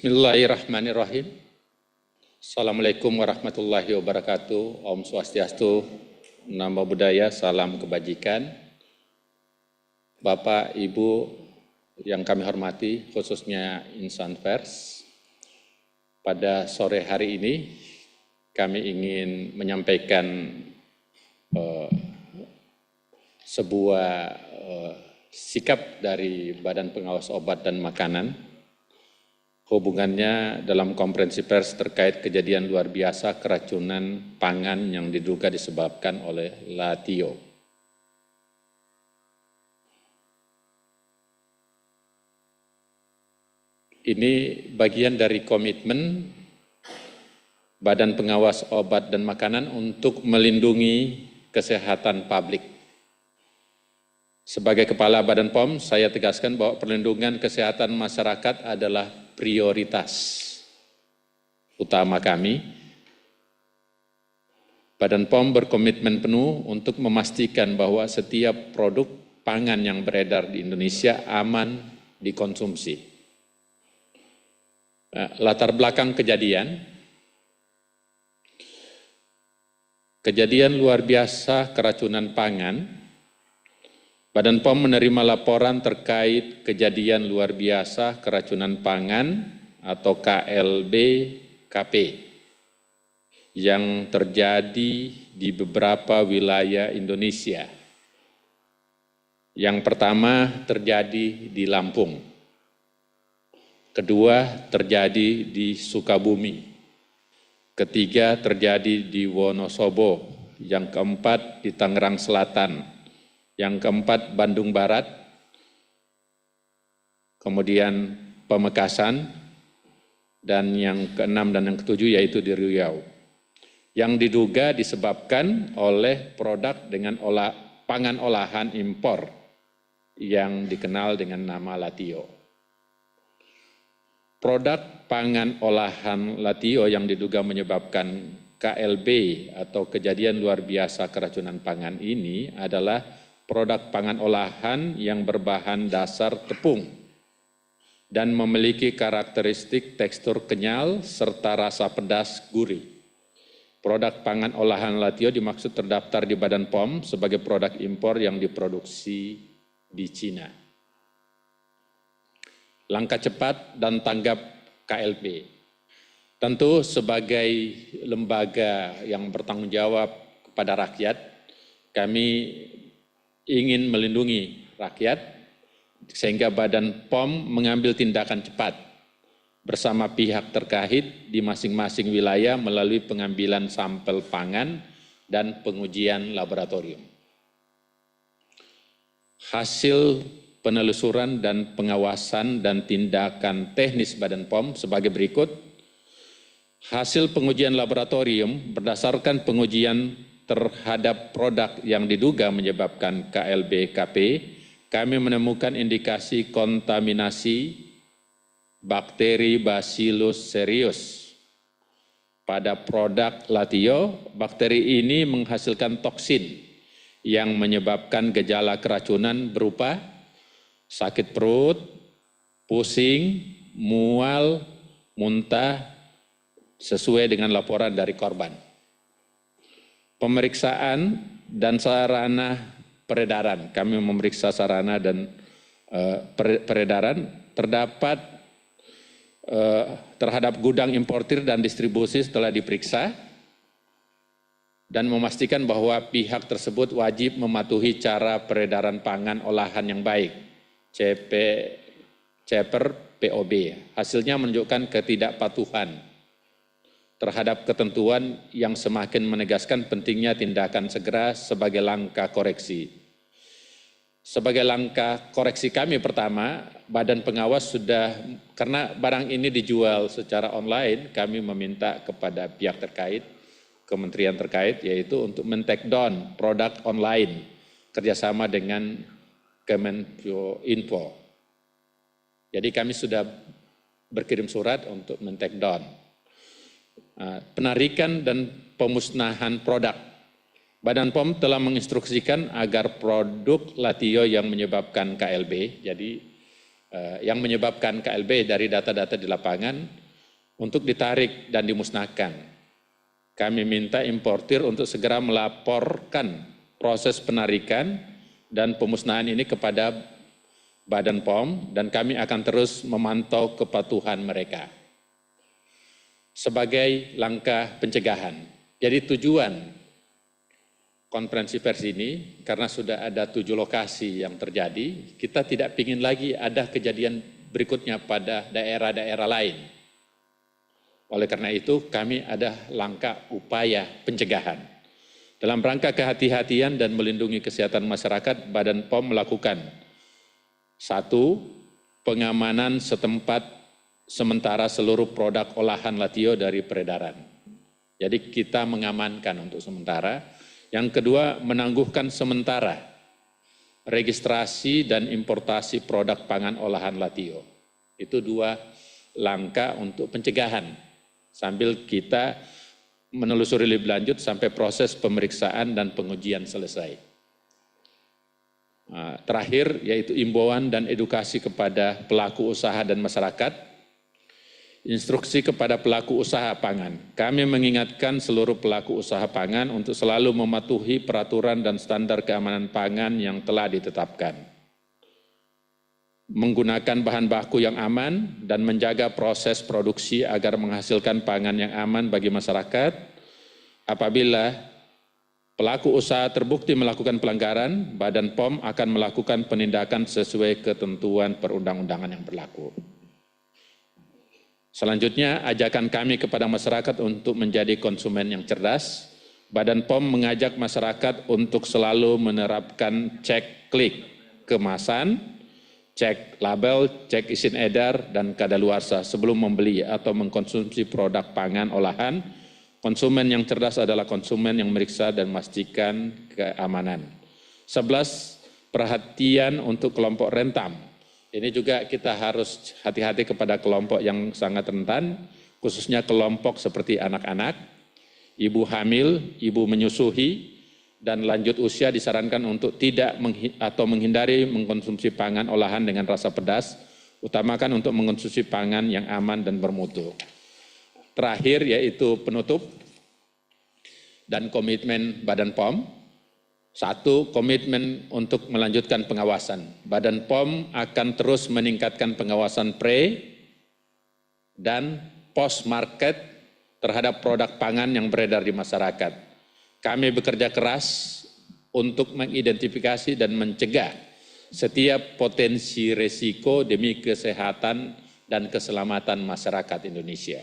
Bismillahirrahmanirrahim. Assalamualaikum warahmatullahi wabarakatuh. Om Swastiastu, Namo Buddhaya, salam kebajikan. Bapak, Ibu yang kami hormati, khususnya insan pers, pada sore hari ini kami ingin menyampaikan sebuah sikap dari Badan Pengawas Obat dan Makanan hubungannya dalam konferensi pers terkait kejadian luar biasa keracunan pangan yang diduga disebabkan oleh LaTio. Ini bagian dari komitmen Badan Pengawas Obat dan Makanan untuk melindungi kesehatan publik. Sebagai Kepala Badan POM, saya tegaskan bahwa perlindungan kesehatan masyarakat adalah prioritas utama kami. Badan POM berkomitmen penuh untuk memastikan bahwa setiap produk pangan yang beredar di Indonesia aman dikonsumsi. Latar belakang kejadian luar biasa keracunan pangan. Badan POM menerima laporan terkait kejadian luar biasa keracunan pangan atau KLB-KP yang terjadi di beberapa wilayah Indonesia. Yang pertama terjadi di Lampung, kedua terjadi di Sukabumi, ketiga terjadi di Wonosobo, yang keempat di Tangerang Selatan, yang keempat Bandung Barat, kemudian Pamekasan, dan yang keenam dan yang ketujuh yaitu di Riau. Yang diduga disebabkan oleh produk dengan pangan olahan impor yang dikenal dengan nama LaTio. Produk pangan olahan LaTio yang diduga menyebabkan KLB atau kejadian luar biasa keracunan pangan ini adalah produk pangan olahan yang berbahan dasar tepung dan memiliki karakteristik tekstur kenyal serta rasa pedas gurih. Produk pangan olahan LaTio dimaksud terdaftar di Badan POM sebagai produk impor yang diproduksi di Cina. Langkah cepat dan tanggap KLB. Tentu sebagai lembaga yang bertanggung jawab kepada rakyat, kami ingin melindungi rakyat, sehingga Badan POM mengambil tindakan cepat bersama pihak terkait di masing-masing wilayah melalui pengambilan sampel pangan dan pengujian laboratorium. Hasil penelusuran dan pengawasan dan tindakan teknis Badan POM sebagai berikut. Hasil pengujian laboratorium berdasarkan pengujian terhadap produk yang diduga menyebabkan KLB-KP, kami menemukan indikasi kontaminasi bakteri Bacillus cereus. Pada produk LaTio, bakteri ini menghasilkan toksin yang menyebabkan gejala keracunan berupa sakit perut, pusing, mual, muntah, sesuai dengan laporan dari korban. Pemeriksaan dan sarana peredaran, kami memeriksa sarana dan peredaran, terdapat terhadap gudang importir dan distribusi setelah diperiksa dan memastikan bahwa pihak tersebut wajib mematuhi cara peredaran pangan olahan yang baik, CPR POB. Hasilnya menunjukkan ketidakpatuhan terhadap ketentuan yang semakin menegaskan pentingnya tindakan segera sebagai langkah koreksi. Sebagai langkah koreksi kami pertama, Badan Pengawas sudah, karena barang ini dijual secara online, kami meminta kepada pihak terkait, kementerian terkait, yaitu untuk men-take down produk online, kerjasama dengan Kemenkominfo. Jadi kami sudah berkirim surat untuk men-take down. Penarikan dan pemusnahan produk. Badan POM telah menginstruksikan agar produk LaTio yang menyebabkan KLB, jadi yang menyebabkan KLB dari data-data di lapangan untuk ditarik dan dimusnahkan. Kami minta importir untuk segera melaporkan proses penarikan dan pemusnahan ini kepada Badan POM dan kami akan terus memantau kepatuhan mereka. Sebagai langkah pencegahan. Jadi tujuan konferensi pers ini, karena sudah ada 7 lokasi yang terjadi, kita tidak ingin lagi ada kejadian berikutnya pada daerah-daerah lain. Oleh karena itu, kami ada langkah upaya pencegahan. Dalam rangka kehati-hatian dan melindungi kesehatan masyarakat, Badan POM melakukan 1. Pengamanan setempat sementara seluruh produk olahan Latio dari peredaran. Jadi kita mengamankan untuk sementara. Yang kedua, menangguhkan sementara registrasi dan importasi produk pangan olahan Latio. Itu 2 langkah untuk pencegahan. Sambil kita menelusuri lebih lanjut sampai proses pemeriksaan dan pengujian selesai. Terakhir, yaitu imbauan dan edukasi kepada pelaku usaha dan masyarakat. Instruksi kepada pelaku usaha pangan. Kami mengingatkan seluruh pelaku usaha pangan untuk selalu mematuhi peraturan dan standar keamanan pangan yang telah ditetapkan. Menggunakan bahan baku yang aman dan menjaga proses produksi agar menghasilkan pangan yang aman bagi masyarakat. Apabila pelaku usaha terbukti melakukan pelanggaran, Badan POM akan melakukan penindakan sesuai ketentuan perundang-undangan yang berlaku. Selanjutnya, ajakan kami kepada masyarakat untuk menjadi konsumen yang cerdas. Badan POM mengajak masyarakat untuk selalu menerapkan cek klik kemasan, cek label, cek izin edar, dan kadaluarsa sebelum membeli atau mengkonsumsi produk pangan olahan. Konsumen yang cerdas adalah konsumen yang meriksa dan memastikan keamanan. 11. Perhatian untuk kelompok rentan. Ini juga kita harus hati-hati kepada kelompok yang sangat rentan, khususnya kelompok seperti anak-anak, ibu hamil, ibu menyusui, dan lanjut usia disarankan untuk tidak atau menghindari mengkonsumsi pangan olahan dengan rasa pedas, utamakan untuk mengkonsumsi pangan yang aman dan bermutu. Terakhir yaitu penutup dan komitmen Badan POM. 1. Komitmen untuk melanjutkan pengawasan. Badan POM akan terus meningkatkan pengawasan pre dan post market terhadap produk pangan yang beredar di masyarakat. Kami bekerja keras untuk mengidentifikasi dan mencegah setiap potensi risiko demi kesehatan dan keselamatan masyarakat Indonesia.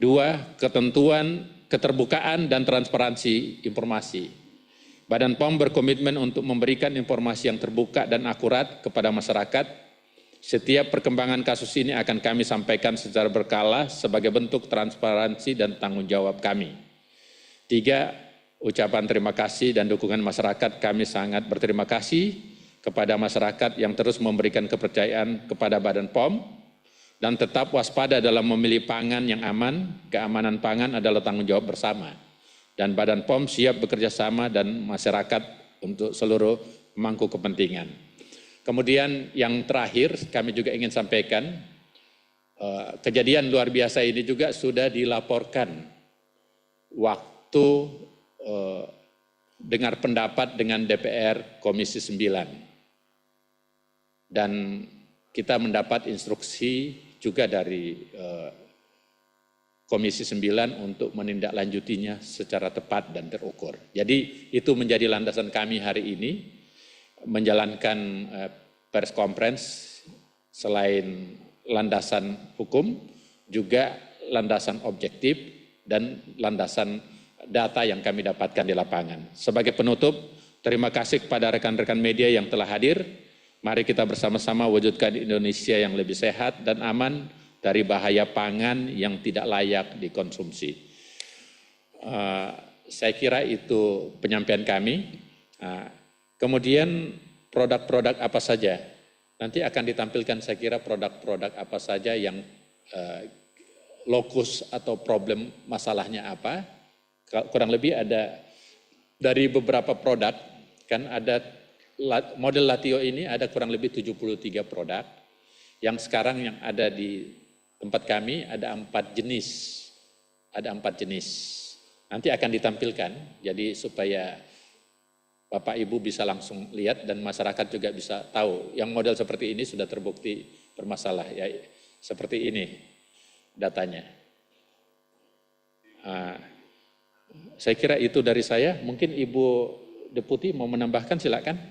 2. Ketentuan, keterbukaan dan transparansi informasi. Badan POM berkomitmen untuk memberikan informasi yang terbuka dan akurat kepada masyarakat. Setiap perkembangan kasus ini akan kami sampaikan secara berkala sebagai bentuk transparansi dan tanggung jawab kami. 3. Ucapan terima kasih dan dukungan masyarakat. Kami sangat berterima kasih kepada masyarakat yang terus memberikan kepercayaan kepada Badan POM dan tetap waspada dalam memilih pangan yang aman. Keamanan pangan adalah tanggung jawab bersama. Dan Badan POM siap bekerja sama dan masyarakat untuk seluruh pemangku kepentingan. Kemudian yang terakhir kami juga ingin sampaikan, kejadian luar biasa ini juga sudah dilaporkan waktu dengar pendapat dengan DPR Komisi 9. Dan kita mendapat instruksi juga dari Komisi 9 untuk menindaklanjutinya secara tepat dan terukur. Jadi itu menjadi landasan kami hari ini menjalankan press conference selain landasan hukum juga landasan objektif dan landasan data yang kami dapatkan di lapangan. Sebagai penutup, terima kasih kepada rekan-rekan media yang telah hadir. Mari kita bersama-sama wujudkan Indonesia yang lebih sehat dan aman dari bahaya pangan yang tidak layak dikonsumsi. Saya kira itu penyampaian kami. Kemudian produk-produk apa saja? Nanti akan ditampilkan saya kira produk-produk apa saja yang lokus atau problem masalahnya apa. Kurang lebih ada dari beberapa produk, kan ada model Latio ini ada kurang lebih 73 produk. Yang sekarang yang ada di tempat kami ada 4 jenis. Ada 4 jenis. Nanti akan ditampilkan, jadi supaya Bapak Ibu bisa langsung lihat dan masyarakat juga bisa tahu. Yang model seperti ini sudah terbukti bermasalah, ya seperti ini datanya. Saya kira itu dari saya, mungkin Ibu Deputi mau menambahkan, silakan.